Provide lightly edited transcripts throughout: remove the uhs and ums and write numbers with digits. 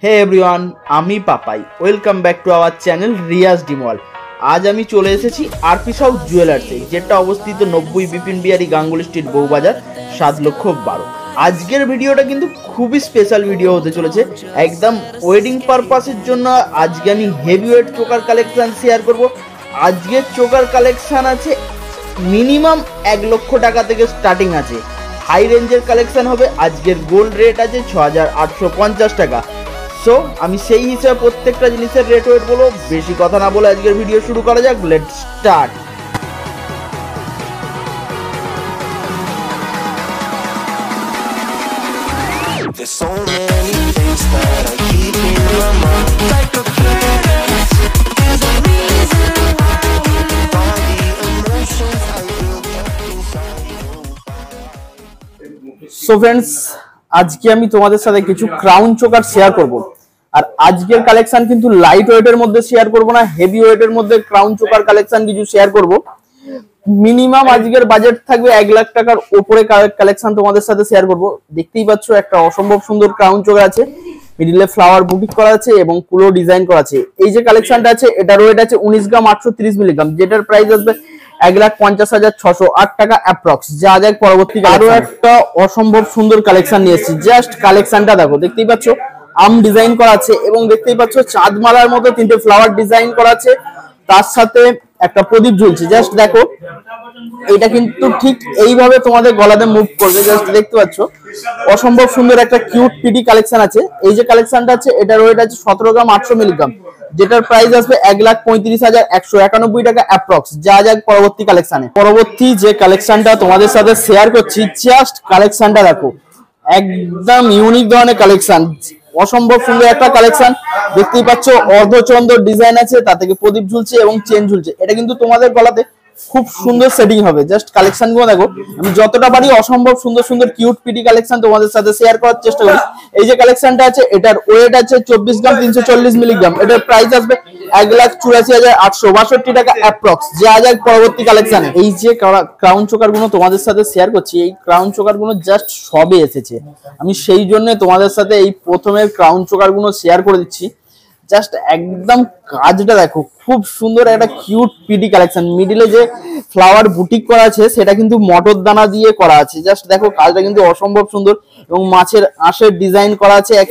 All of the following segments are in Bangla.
হে এভরিওয়ান, আমি Papai. Welcome back to our channel Riaz Dimol. আজ আমি চলে এসেছি আরপি সাউথ জুয়েলার্সে, যেটা অবস্থিত 90 বিপিন বিহারী গাঙ্গুলি স্ট্রিট, বউবাজার, 7,12,000। আজকের ভিডিওটা কিন্তু খুবই স্পেশাল ভিডিও হতে চলেছে, একদম ওয়েডিং পারপাসের জন্য। আজকে আমি heavy weight choker collection share করব। আজকের চোকার কালেকশন আছে মিনিমাম 1 লক্ষ টাকা থেকে স্টার্টিং আছে, হাই রেঞ্জের কালেকশন হবে। আজকের গোল্ড রেট আছে 6,850 টাকা। সো আমি সেই হিসাবে প্রত্যেকটা জিনিসের রেট ওয়েট বলবো। বেশি কথা না বলে আজকের ভিডিও শুরু করা যাক। Let's start. There's so many things that I keep in my mind, like a past. There's a reason why all the emotions I built up inside. So friends, আজকে আমি তোমাদের সাথে কিছু ক্রাউন চোকার শেয়ার করব। আর আজকের কালেকশন কিন্তু লাইট ওয়েটের মধ্যে শেয়ার করব না, হেভি ওয়েটের মধ্যে ক্রাউন চোকার কালেকশন কিছু শেয়ার করব। মিনিমাম আজকের বাজেট থাকবে 1 লাখ টাকার উপরে কালেকশন তোমাদের সাথে শেয়ার করব। দেখতেই পাচ্ছ একটা অসম্ভব সুন্দর ক্রাউন চোকার আছে, মিডিলে ফ্লাওয়ার বুটিক করা আছে এবং পুরো ডিজাইন করা আছে। এই যে কালেকশনটা আছে এটার ওয়েট আছে 19 গ্রাম 830 মিলিগ্রাম, যেটার প্রাইস আসবে 1,50,608 টাকা অ্যাপ্রক্স। যা যাক পরবর্তী আরো একটা অসম্ভব সুন্দর কালেকশন নিয়ে এসেছি। জাস্ট কালেকশনটা দেখো, দেখতেই পাচ্ছ আম ডিজাইন করা আছে এবং দেখতেই পাচ্ছ চাঁদ মালার মতো 3টে ফ্লাওয়ার ডিজাইন করা আছে, তার সাথে একটা প্রদীপ ঝুলছে। জাস্ট দেখো, এটা কিন্তু ঠিক এইভাবে তোমাদের গলাতে মুভ করবে। জাস্ট দেখতে পাচ্ছ অসম্ভব সুন্দর একটা কিউট পিটি কালেকশন আছে। এই যে কালেকশনটা আছে এটার ওয়েট আছে 17 গ্রাম 800 মিলিগ্রাম, যেটার প্রাইস আসবে 1,35,191 টাকা অ্যাপ্রক্স। যা যাক পরবর্তী কালেকশনে। পরবর্তী যে কালেকশনটা তোমাদের সাথে শেয়ার করছি, জাস্ট কালেকশনটা দেখো, একদম ইউনিক ধরনের কালেকশন, অসম্ভব সুন্দর একটা কালেকশন। দেখতেই পাচ্ছ অর্ধচন্দ্র ডিজাইন আছে, তা থেকে প্রদীপ ঝুলছে এবং চেন ঝুলছে। এটা কিন্তু তোমাদের গলাতে খুব সুন্দর সেটিং হবে। জাস্ট কালেকশন গুলো দেখো, আমি যতটা পারি অসম্ভব সুন্দর সুন্দর কিউট পিটি কালেকশন তোমাদের সাথে শেয়ার করার চেষ্টা করি। এই যে কালেকশনটা আছে এটার ওয়েট আছে 24 গ্রাম 340 মিলিগ্রাম, এটার প্রাইস আসবে 1,84,862 টাকা অ্যাপ্রক্স। যা যাক পরবর্তী কালেকশনে। এই যে ক্রাউন চোকার গুলো তোমাদের সাথে শেয়ার করছি, এই ক্রাউন চোকার গুলো জাস্ট সবে এসেছে, আমি সেই জন্য তোমাদের সাথে এই প্রথমের ক্রাউন চোকার গুলো শেয়ার করে দিচ্ছি। জাস্ট একদম কাজটা দেখো, খুব সুন্দর একটা কিউট পিটি কালেকশন। মিডিলে যে ফ্লাওয়ার বুটিক করা আছে সেটা কিন্তু মটর দানা দিয়ে করা আছে। জাস্ট দেখো কাজটা কিন্তু অসম্ভব সুন্দর এবং মাছের আঁশের ডিজাইন করা আছে এক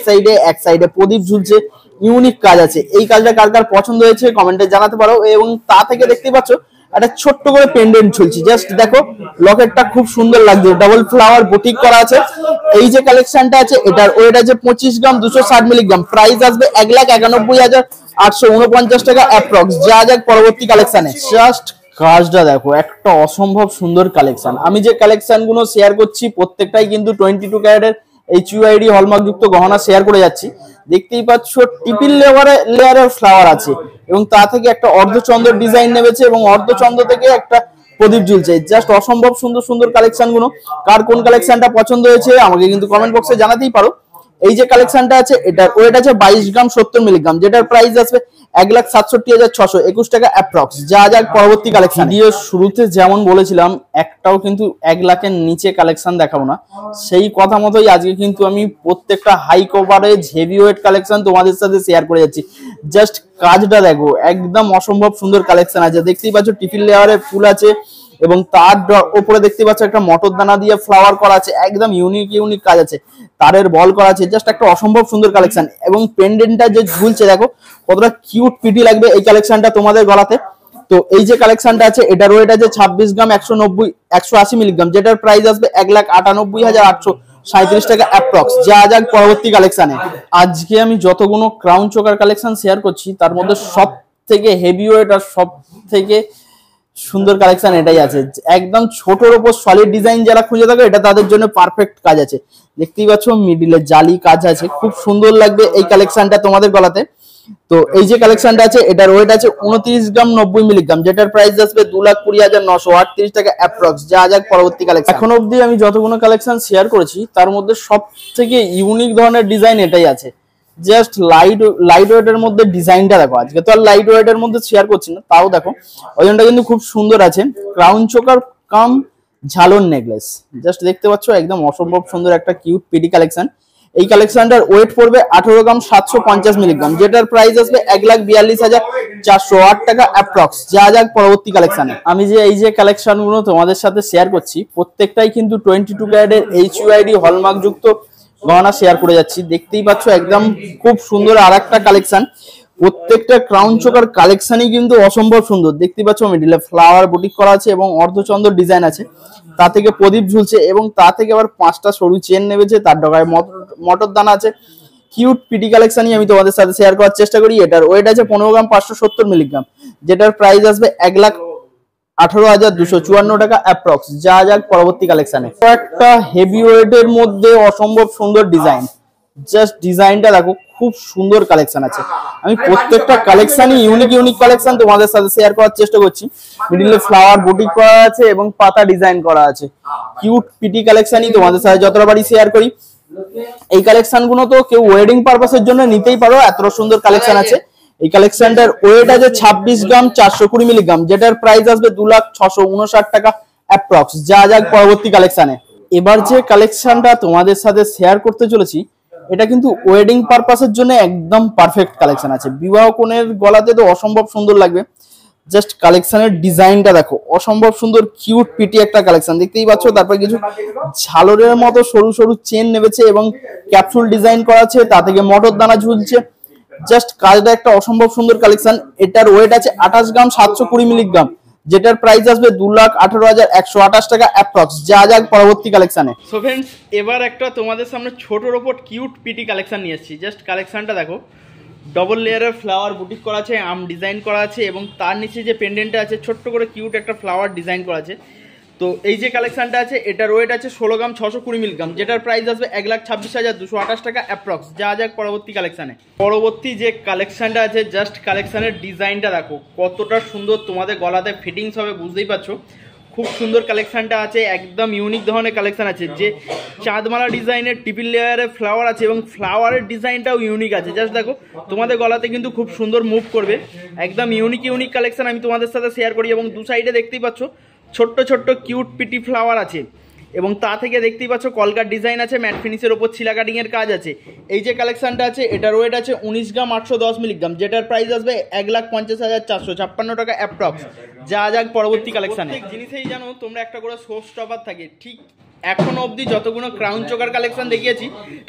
সাইডে প্রদীপ ঝুলছে, ইউনিক কাজ আছে। এই কাজটা কার কার পছন্দ হয়েছে কমেন্টে জানাতে পারো। এবং তা থেকে দেখতে পাচ্ছ একটা ছোট্ট করে পেন্ডেন্ট ঝুলছে। জাস্ট দেখো লকেটটা খুব সুন্দর লাগছে, ডাবল ফ্লাওয়ার বুটিক করা আছে। এই যে কালেকশনটা আছে এটার ওয়েট আছে 25 গ্রাম 260 মিলিগ্রাম, প্রাইস আসবে 1,91,849 টাকা অ্যাপ্রক্স। যা যাক পরবর্তী কালেকশনে। জাস্ট কাজটা দেখো, একটা অসম্ভব সুন্দর কালেকশন। আমি যে কালেকশন গুলো শেয়ার করছি প্রত্যেকটাই কিন্তু 22 ক্যারেটের HUID হলমার্ক যুক্ত গহনা শেয়ার করে যাচ্ছি। দেখতেই পাচ্ছ ট্রিপল লেয়ারের ফ্লাওয়ার আছে এবং তা থেকে একটা অর্ধচন্দ্র ডিজাইন নেমেছে এবং অর্ধচন্দ্র থেকে একটা প্রদীপ ঝুলছে। জাস্ট অসম্ভব সুন্দর সুন্দর কালেকশন গুলো। কার কোন কালেকশনটা পছন্দ হয়েছে আমাকে কিন্তু কমেন্ট বক্সে জানাতেই পারো। এই যে কালেকশনটা আছে এটার ওয়েট আছে 22 গ্রাম 70 মিলিগ্রাম, যেটার প্রাইস আসবে 1,67,621 টাকা অ্যাপ্রক্স। যা যাক পরবর্তী কালেকশন। ভিডিও শুরুতে যেমন বলেছিলাম একটাও কিন্তু 1 লাখের নিচে কালেকশন দেখাবো না, সেই কথা মতোই আজকে কিন্তু আমি প্রত্যেকটা high coverage heavy weight collection তোমাদের সাথে শেয়ার করে যাচ্ছি। জাস্ট কাজটা দেখো, একদম অসম্ভব সুন্দর কালেকশন আছে। দেখতেই পাচ্ছ ট্রিপল লেয়ারের ফুল আছে এবং তার উপরে দেখতে পাচ্ছ একটা মটর দানা দিয়ে ফ্লাওয়ার করা আছে, একদম ইউনিক কাজ আছে। তারের বল করা আছে, জাস্ট একটা অসম্ভব সুন্দর কালেকশন। এবং পেন্ডেন্টটা যে ঝুলছে দেখো কতটা কিউট পিটি লাগবে এই কালেকশনটা তোমাদের গলাতে। তো এই যে কালেকশনটা আছে এটার ওয়েট আছে 26 গ্রাম 180 মিলিগ্রাম, যেটার প্রাইস আসবে 1,98,837 টাকা অ্যাপ্রক্স। যা যাক পরবর্তী কালেকশনে। আজকে আমি যতগুলো ক্রাউন চোকার কালেকশন শেয়ার করছি তার মধ্যে সব থেকে হেভি ওয়েট আর সব থেকে সুন্দর কালেকশন এটাই আছে। একদম ছোটর উপর সলিড ডিজাইন যারা খুঁজে থাকে এটা তাদের জন্য পারফেক্ট কাজ আছে। দেখতেই পাচ্ছ মিডিলে জালি কাজ আছে, খুব সুন্দর লাগবে এই কালেকশনটা তোমাদের গলাতে। তো এই যে কালেকশনটা আছে এটার ওয়েট আছে 29 গ্রাম 90 মিলিগ্রাম, যেটার প্রাইস আসবে 2,20,938 টাকা অ্যাপ্রক্স। যা যাক পরবর্তী কালেকশন। এখন অবধি আমি যতগুলো কালেকশন শেয়ার করেছি তার মধ্যে সব থেকে ইউনিক ধরনের ডিজাইন এটাই আছে। জাস্ট লাইট ওয়েটের মধ্যে ডিজাইনটা দেখো। আজকে তো আর লাইট ওয়েটের মধ্যে শেয়ার করছি না, তাও দেখো ওজনটা কিন্তু খুব সুন্দর আছে। ক্রাউন চোকার কাম ঝালর নেকলেস, জাস্ট দেখতে পাচ্ছ একদম অসম্ভব সুন্দর একটা কিউট পিটি কালেকশন। এই কালেকশনটার ওয়েট পড়বে 18 গ্রাম 750 মিলিগ্রাম, যেটার প্রাইস আসবে 1,42,408 টাকা অ্যাপ্রক্স। যা যাক পরবর্তী কালেকশনে। আমি যে এই যে কালেকশনগুলো তোমাদের সাথে শেয়ার করছি প্রত্যেকটাই কিন্তু 22 ক্যারেটের HUID হলমার্ক যুক্ত গহনা শেয়ার করে যাচ্ছি। দেখতেই পাচ্ছ একদম খুব সুন্দর আর একটা কালেকশন। প্রত্যেকটা ক্রাউন চোকার কালেকশনই কিন্তু অসম্ভব সুন্দর। দেখতে পাচ্ছ মিডিলে ফ্লাওয়ার বুটিক করা আছে এবং অর্ধচন্দ্র ডিজাইন আছে, তা থেকে প্রদীপ ঝুলছে এবং তা থেকে আবার 5টা সরু চেন নেমেছে, তার ডগায় মটর দানা আছে। কিউট পিটি কালেকশনই আমি তোমাদের সাথে শেয়ার করার চেষ্টা করি। এটার ওয়েট আছে 15 গ্রাম 570 মিলিগ্রাম, যেটার প্রাইস আসবে 1,18,254 টাকা অ্যাপ্রক্স। যা যাক পরবর্তী কালেকশনে। একটা হেভি ওয়েটের মধ্যে অসম্ভব সুন্দর ডিজাইন, জাস্ট ডিজাইনটা দেখো, খুব সুন্দর কালেকশন আছে। আমি প্রত্যেকটা কালেকশনই ইউনিক কালেকশন তোমাদের সাথে শেয়ার করার চেষ্টা করছি। মিডিলে ফ্লাওয়ার বুটিক করা আছে এবং পাতা ডিজাইন করা আছে। কিউট পিটি কালেকশনই তোমাদের সাথে যতটা বাড়ি শেয়ার করি। এই কালেকশন গুলো তো কেউ ওয়েডিং পারপাসের জন্য নিতেই পারো, এত সুন্দর কালেকশন আছে। এই কালেকশনটার ওয়েট আছে 26 গ্রাম 420 মিলিগ্রাম, যেটার প্রাইস আসবে 2,659 টাকা অ্যাপ্রক্স। যা যাক পরবর্তী কালেকশনে। এবার যে কালেকশনটা তোমাদের সাথে শেয়ার করতে চলেছি এটা কিন্তু ওয়েডিং পারপাসের জন্য একদম পারফেক্ট কালেকশন আছে। বিবাহ কোণের গলাতে তো অসম্ভব সুন্দর লাগবে। জাস্ট কালেকশনের ডিজাইনটা দেখো, অসম্ভব সুন্দর কিউট পিটি একটা কালেকশন দেখতেই পাচ্ছ। তারপর কিছু ঝালরের মতো সরু সরু চেন নেমেছে এবং ক্যাপসুল ডিজাইন করা আছে, তা থেকে মটর দানা ঝুলছে। জাস্ট কাজটা একটা অসম্ভব সুন্দর কালেকশন। এটার ওয়েট আছে 28 গ্রাম 720 মিলিগ্রাম, যেটার প্রাইস আসবে 2,18,128 টাকা অ্যাপ্রক্স। যা যাক পরবর্তী কালেকশনে। সো ফ্রেন্ডস, এবার একটা তোমাদের সামনে ছোটর ওপর কিউট পিটি কালেকশন নিয়ে এসেছি। জাস্ট কালেকশনটা দেখো, ডবল লেয়ারের ফ্লাওয়ার বুটিক করা আছে, আম ডিজাইন করা আছে এবং তার নিচে যে পেন্ডেন্টটা আছে ছোট্ট করে কিউট একটা ফ্লাওয়ার ডিজাইন করা আছে। তো এই যে কালেকশনটা আছে এটার ওয়েট আছে 16 গ্রাম 620 মিলিগ্রাম, যেটার প্রাইস আসবে 1,26,228 টাকা অ্যাপ্রক্স। যা যাক পরবর্তী কালেকশনে। পরবর্তী যে কালেকশনটা আছে জাস্ট কালেকশনের ডিজাইনটা দেখো কতটা সুন্দর, তোমাদের গলাতে ফিটিংস হবে বুঝতেই পারছো। খুব সুন্দর কালেকশনটা আছে, একদম ইউনিক ধরনের কালেকশন আছে। যে চাঁদমালা ডিজাইনের ট্রিপল লেয়ারের ফ্লাওয়ার আছে এবং ফ্লাওয়ারের ডিজাইনটাও ইউনিক আছে। জাস্ট দেখো তোমাদের গলাতে কিন্তু খুব সুন্দর মুভ করবে। একদম ইউনিক কালেকশন আমি তোমাদের সাথে শেয়ার করি। এবং দু সাইডে দেখতেই পাচ্ছ ছোট্ট ছোট্ট কিউট পিটি ফ্লাওয়ার আছে এবং তা থেকে দেখতেই পাচ্ছ কলকার ডিজাইন আছে, ম্যাট ফিনিশের ওপর ছিলা কাটিং এর কাজ আছে। এই যে কালেকশনটা আছে এটার ওয়েট আছে 19 গ্রাম 810 মিলিগ্রাম, যেটার প্রাইস আসবে 1,50,456 টাকা অ্যাপ্রক্স। যা যাক পরবর্তী কালেকশনে। জিনিসেই জানো তোমরা একটা করে শো স্টপার থাকে, ঠিক এখনো অবধি যতগুলো ক্রাউন চোকার কালেকশন দেখিয়েছি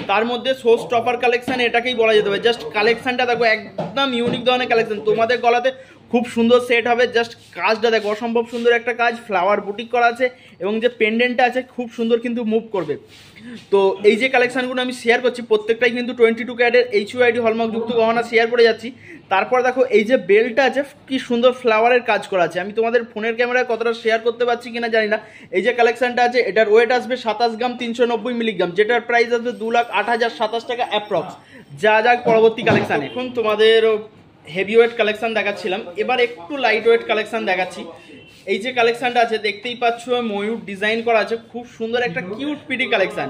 তার মধ্যে শো স্টপার কালেকশন এটাকেই বলা যেতে পারে। জাস্ট কালেকশনটা দেখো, একদম ইউনিক ধরনের কালেকশন, তোমাদের গলাতে খুব সুন্দর সেট হবে। জাস্ট কাজটা দেখো, অসম্ভব সুন্দর একটা কাজ, ফ্লাওয়ার বুটিক করা আছে এবং যে পেন্ডেন্টটা আছে খুব সুন্দর কিন্তু মুভ করবে। তো এই যে কালেকশনগুলো আমি শেয়ার করছি প্রত্যেকটাই কিন্তু 22 ক্যারেটের HUID হলমার্ক যুক্ত গহনা শেয়ার করে যাচ্ছি। তারপর দেখো এই যে বেল্টটা আছে কি সুন্দর ফ্লাওয়ারের কাজ করা আছে। আমি তোমাদের ফোনের ক্যামেরায় কতটা শেয়ার করতে পারছি কিনা জানি না। এই যে কালেকশনটা আছে এটার ওয়েট আসবে 27 গ্রাম 390 মিলিগ্রাম, যেটার প্রাইস আসবে 2,08,027 টাকা অ্যাপ্রক্স। যা যাক পরবর্তী কালেকশানে। এখন তোমাদের হেভি ওয়েট কালেকশন দেখাচ্ছিলাম, এবার একটু লাইট ওয়েট কালেকশন দেখাচ্ছি। এই যে কালেকশনটা আছে দেখতেই পাচ্ছ ময়ূর ডিজাইন করা আছে, খুব সুন্দর একটা কিউট পিটি কালেকশন।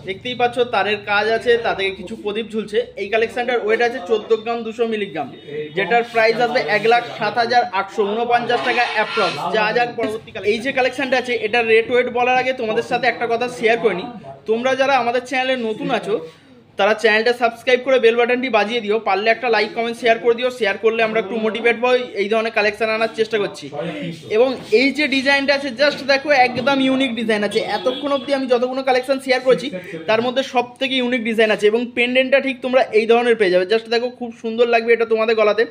দেখতেই পাচ্ছ তারের কাজ আছে, তা থেকে কিছু প্রদীপ ঝুলছে। এই কালেকশনটার ওয়েট আছে 14 গ্রাম 200 মিলিগ্রাম, যেটার প্রাইস আসবে 1,07,849 টাকা অ্যাপ্রক্স। যা যাক পরবর্তী এই যে কালেকশনটা আছে এটার রেট ওয়েট বলার আগে তোমাদের সাথে একটা কথা শেয়ার করে নিই। তোমরা যারা আমাদের চ্যানেলে নতুন আছো তারা চ্যানেলটা সাবস্ক্রাইব করে বেল বাটনটি বাজিয়ে দিও, পারলে একটা লাইক কমেন্ট শেয়ার করে দিও। শেয়ার করলে আমরা একটু মোটিভেট হই, এই ধরনের কালেকশন আনার চেষ্টা করছি। এবং এই যে ডিজাইনটা আছে জাস্ট দেখো, একদম ইউনিক ডিজাইন আছে। এতক্ষণ অবধি আমি যতগুলো কালেকশন শেয়ার করেছি তার মধ্যে সব থেকে ইউনিক ডিজাইন আছে এবং পেন্ডেন্টটা ঠিক তোমরা এই ধরনের পেয়ে যাবে। জাস্ট দেখো খুব সুন্দর লাগবে এটা তোমাদের গলাতে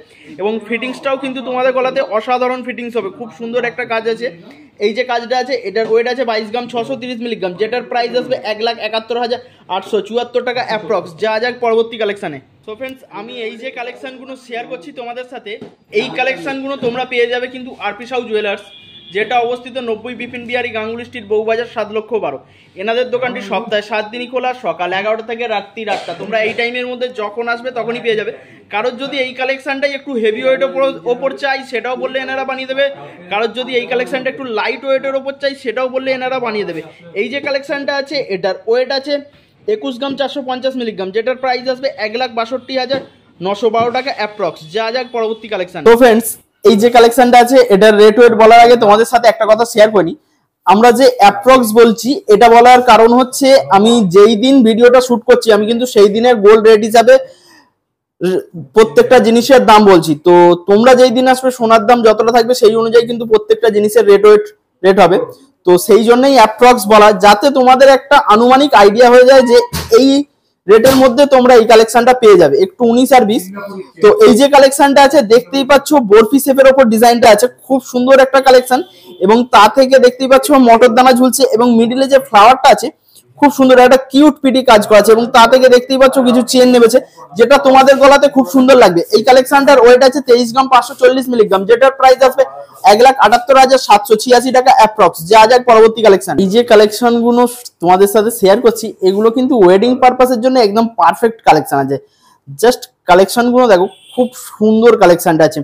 এবং ফিটিংসটাও কিন্তু তোমাদের গলাতে অসাধারণ ফিটিংস হবে, খুব সুন্দর একটা কাজ আছে। এই যে কাজটা আছে এটার ওয়েট আছে 22 গ্রাম 630 মিলিগ্রাম, যেটার প্রাইস আসবে 1,71,874 টাকা অ্যাপ্রক্স। যা যাক পরবর্তী কালেকশানে। সো ফ্রেন্ডস, আমি এই যে কালেকশনগুলো শেয়ার করছি তোমাদের সাথে, এই কালেকশনগুলো তোমরা পেয়ে যাবে কিন্তু আরপি সাউ জুয়েলার্স, যেটা অবস্থিত 90 বিপিন বিহারী গাঙ্গুলি স্ট্রিট, বউবাজার, 7,12,000। এনাদের দোকানটি সপ্তাহে 7 দিনই খোলা, সকাল 11টা থেকে রাত্রি 8টা। তোমরা এই টাইমের মধ্যে যখন আসবে তখনই পেয়ে যাবে। কারোর যদি এই কালেকশনটাই একটু হেভি ওয়েটের ওপর চাই সেটাও বললে এনারা বানিয়ে দেবে, কারোর যদি এই কালেকশনটা একটু লাইট ওয়েটের ওপর চাই সেটাও বললে এনারা বানিয়ে দেবে। এই যে কালেকশনটা আছে এটার ওয়েট আছে 21 গ্রাম 450 মিলিগ্রাম, যেটার প্রাইস আসবে 1,62,912 টাকা অ্যাপ্রক্স। যা যাক পরবর্তী কালেকশন। তো ফ্রেন্ডস, এই যে কালেকশনটা আছে এটার রেট ওয়েট বলার আগে তোমাদের সাথে একটা কথা শেয়ার করি। আমরা যে অ্যাপ্রক্স বলছি এটা বলার কারণ হচ্ছে আমি যেই দিন ভিডিওটা শুট করছি আমি কিন্তু সেই দিনের গোল্ড রেট হিসাবে প্রত্যেকটা জিনিসের দাম বলছি। তো তোমরা যেই দিন আসবে সোনার দাম যতটা থাকবে সেই অনুযায়ী কিন্তু প্রত্যেকটা জিনিসের রেট হবে। তো সেই জন্যই অ্যাপ্রক্স বলা, যাতে তোমাদের একটা আনুমানিক আইডিয়া হয়ে যায় যে এই রেটের মধ্যে তোমরা এই কালেকশনটা পেয়ে যাবে, একটু 19 আর 20। তো এই যে কালেকশনটা আছে দেখতেই পাচ্ছ বরফি শেপের ওপর ডিজাইনটা আছে, খুব সুন্দর একটা কালেকশন। এবং তা থেকে দেখতেই পাচ্ছ মটর দানা ঝুলছে এবং মিডিলে যে ফ্লাওয়ারটা আছে খুব সুন্দর একটা কিউট পিটি কাজ করা আছে এবং তা থেকে দেখতেই পাচ্ছ কিছু চেন নেমেছে যেটা তোমাদের গলাতে খুব সুন্দর লাগবে। এই কালেকশনটার ওয়েট আছে 23 গ্রাম 540 মিলিগ্রাম, যেটার প্রাইস আসবে 1,78,786 টাকা অ্যাপ্রক্স। যা যাক পরবর্তী কালেকশন। এই যে কালেকশন গুলো তোমাদের সাথে শেয়ার করছি এগুলো কিন্তু ওয়েডিং পারপাসের জন্য একদম পারফেক্ট কালেকশন আছে। জাস্ট কালেকশন গুলো দেখো, খুব সুন্দর কালেকশনটা আছে,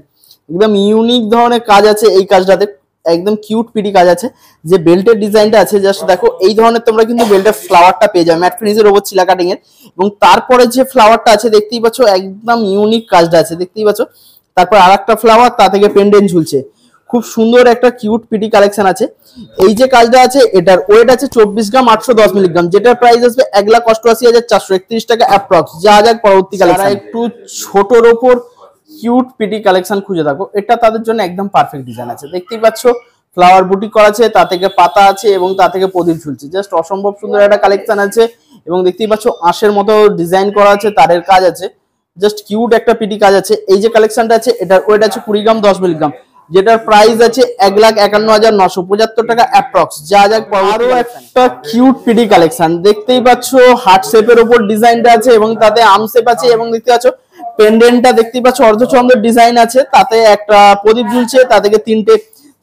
একদম ইউনিক ধরনের কাজ আছে এই কাজটাতে, একদম কিউট পিটি কাজ আছে। যে বেল্টের ডিজাইনটা আছে জাস্ট দেখো, এই ধরনের তোমরা কিন্তু বেল্টের ফ্লাওয়ারটা পেয়ে যাবে ম্যাট ফিনিশের ওপর চিলা কাটিং এর। এবং তারপরে যে ফ্লাওয়ারটা আছে দেখতেই পাচ্ছ একদম ইউনিক কাজটা আছে দেখতেই পাচ্ছ। তারপর আরেকটা ফ্লাওয়ার, তা থেকে পেন্ডেন্ট ঝুলছে, খুব সুন্দর একটা কিউট পিটি কালেকশন আছে। এই যে কাজটা আছে এটার ওয়েট আছে 24 গ্রাম 810 মিলিগ্রাম, যেটার প্রাইস আসবে 1,88,431 টাকা অ্যাপ্রক্স। যা যাক পরবর্তী কালেকশন। একটু ছোটর ওপর কিউট পিটি কালেকশন খুঁজে থাকো, এটা তাদের জন্য একদম পারফেক্ট ডিজাইন আছে। দেখতেই পাচ্ছ ফ্লাওয়ার বুটি করা আছে, তা থেকে পাতা আছে এবং তা থেকে প্রদীপ ঝুলছে, জাস্ট অসম্ভব সুন্দর একটা কালেকশন আছে। এবং দেখতেই পাচ্ছ আঁশের মতো ডিজাইন করা আছে, তারের কাজ আছে, জাস্ট কিউট একটা পিটি কাজ আছে। এই যে কালেকশনটা আছে এটার ওয়েট আছে 20 গ্রাম 10 মিলিগ্রাম, যেটার প্রাইস আছে 1,51,975 টাকা অ্যাপ্রক্স। যা যাক আরো একটা কিউট পিটি কালেকশন। দেখতেই পাচ্ছ হার্ট শেপের উপর ডিজাইনটা আছে এবং তাতে আর্ম শেপ আছে এবং দেখতে পাচ্ছ পেন্ডেন্টটা দেখতেই পাচ্ছ অর্ধচন্দ্র ডিজাইন আছে, তাতে একটা প্রদীপ ঝুলছে, তা থেকে 3টে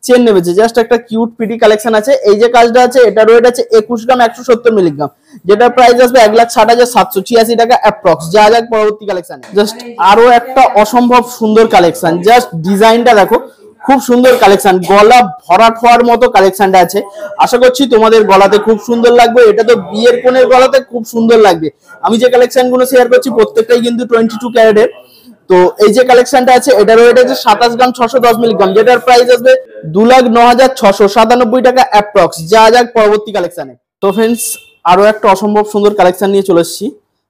চেন নেমেছে, জাস্ট একটা কিউট পিটি কালেকশন আছে। এই যে কাজটা আছে এটার ওয়েট আছে 21 গ্রাম 170 মিলিগ্রাম, যেটার প্রাইস আসবে 1,60,786 টাকা অ্যাপ্রক্স। যা যাক পরবর্তী কালেকশন। জাস্ট আরো একটা অসম্ভব সুন্দর কালেকশন, জাস্ট ডিজাইনটা দেখো, খুব সুন্দর কালেকশন, গলা ভরাট হওয়ার মতো কালেকশনটা আছে। আশা করছি তোমাদের গলাতে খুব সুন্দর লাগবে, এটা তো বিয়ের কোণের গলাতে খুব সুন্দর লাগবে। আমি যে কালেকশন গুলো শেয়ার করছি প্রত্যেকটাই কিন্তু 22 ক্যারেটের। তো এই যে কালেকশনটা আছে এটার ওয়েট আছে 27 গ্রাম 610 মিলিগ্রাম, যেটার প্রাইস আসবে 2,09,697 টাকা অ্যাপ্রক্স। যা যাক পরবর্তী কালেকশনে। তো ফ্রেন্ডস আরো একটা অসম্ভব সুন্দর কালেকশন নিয়ে চলে এসেছি।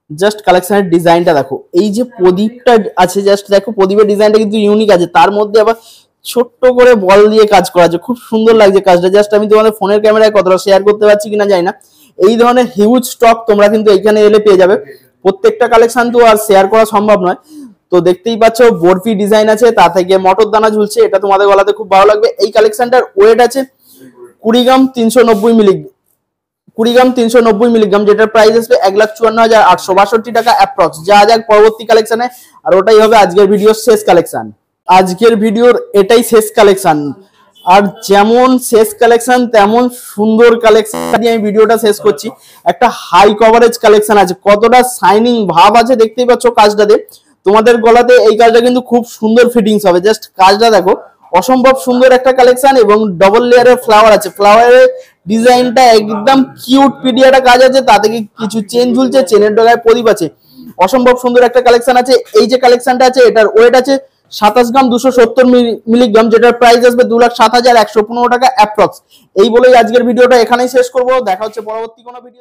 জাস্ট কালেকশনের ডিজাইনটা দেখো, এই যে প্রদীপটা আছে জাস্ট দেখো, প্রদীপের ডিজাইনটা কিন্তু ইউনিক আছে, তার মধ্যে আবার ছোট্ট করে বল দিয়ে কাজ করা আছে, খুব সুন্দর লাগছে কাজটা। জাস্ট আমি তোমাদের ফোনের ক্যামেরায় কতটা শেয়ার করতে পারছি কিনা জানি না। এই ধরনের হিউজ স্টক তোমরা কিন্তু এখানে এলে পেয়ে যাবে, প্রত্যেকটা কালেকশন তো আর শেয়ার করা সম্ভব নয়। তো দেখতেই পাচ্ছ বরফি ডিজাইন আছে, তা থেকে মটর দানা ঝুলছে, এটা তোমাদের গলাতে খুব ভালো লাগবে। এই কালেকশনটার ওয়েট আছে 20 গ্রাম 390 মিলিগ্রাম, যেটার প্রাইস আসবে 1,54,862 টাকা অ্যাপ্রক্স। যা যাক পরবর্তী কালেকশনে, আর ওটাই হবে আজকের ভিডিওর শেষ কালেকশন। আজকের ভিডিওর এটাই শেষ কালেকশন, আর যেমন শেষ কালেকশন তেমন সুন্দর কালেকশন দিয়ে আমি ভিডিওটা শেষ করছি। একটা হাই কভারেজ কালেকশন আছে, কতটা শাইনিং ভাব আছে দেখতেই পাচ্ছ কাজটাতে। তোমাদের গলাতে এই কাজটা কিন্তু খুব সুন্দর ফিটিংস হবে, জাস্ট কাজটা দেখো, অসম্ভব সুন্দর একটা কালেকশন। এবং ডবল লেয়ারের ফ্লাওয়ার আছে, ফ্লাওয়ারের ডিজাইনটা একদম কিউট পিডি একটা কাজ আছে, তা থেকে কিছু চেন ঝুলছে, চেনের ডগায় প্রদীপ আছে, অসম্ভব সুন্দর একটা কালেকশন আছে। এই যে কালেকশনটা আছে এটার ওয়েট আছে 27 গ্রাম 270 মিলিগ্রাম, যেটার প্রাইস আসবে 2,07,115 টাকা অ্যাপ্রক্স। এই বলেই আজকের ভিডিওটা এখানেই শেষ করবো, দেখা হচ্ছে পরবর্তী কোনো ভিডিও।